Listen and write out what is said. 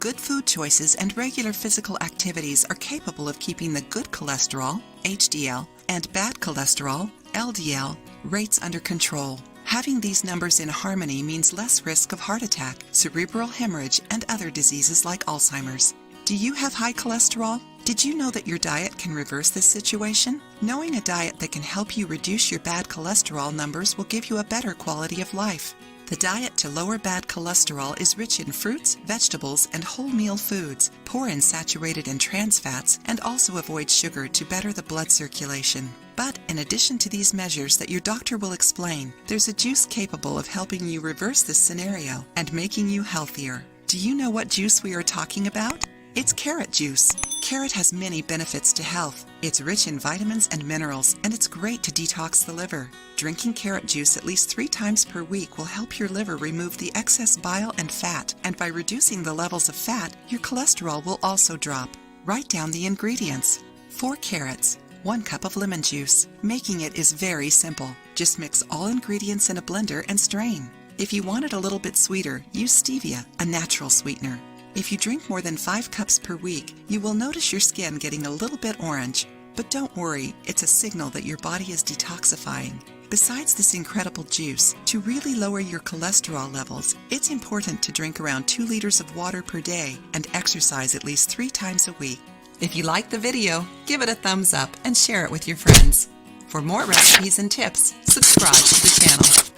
Good food choices and regular physical activities are capable of keeping the good cholesterol, HDL, and bad cholesterol, LDL, rates under control. Having these numbers in harmony means less risk of heart attack, cerebral hemorrhage, and other diseases like Alzheimer's. Do you have high cholesterol? Did you know that your diet can reverse this situation? Knowing a diet that can help you reduce your bad cholesterol numbers will give you a better quality of life. The diet to lower bad cholesterol is rich in fruits, vegetables, and whole meal foods, poor in saturated and trans fats, and also avoids sugar to better the blood circulation. But in addition to these measures that your doctor will explain, there's a juice capable of helping you reverse this scenario and making you healthier. Do you know what juice we are talking about? It's carrot juice. Carrot has many benefits to health. It's rich in vitamins and minerals, and it's great to detox the liver. Drinking carrot juice at least 3 times per week will help your liver remove the excess bile and fat, and by reducing the levels of fat, your cholesterol will also drop. Write down the ingredients. 4 carrots, 1 cup of lemon juice. Making it is very simple. Just mix all ingredients in a blender and strain. If you want it a little bit sweeter, use stevia, a natural sweetener. If you drink more than 5 cups per week, you will notice your skin getting a little bit orange. But don't worry, it's a signal that your body is detoxifying. Besides this incredible juice, to really lower your cholesterol levels, it's important to drink around 2 liters of water per day and exercise at least 3 times a week. If you like the video, give it a thumbs up and share it with your friends. For more recipes and tips, subscribe to the channel.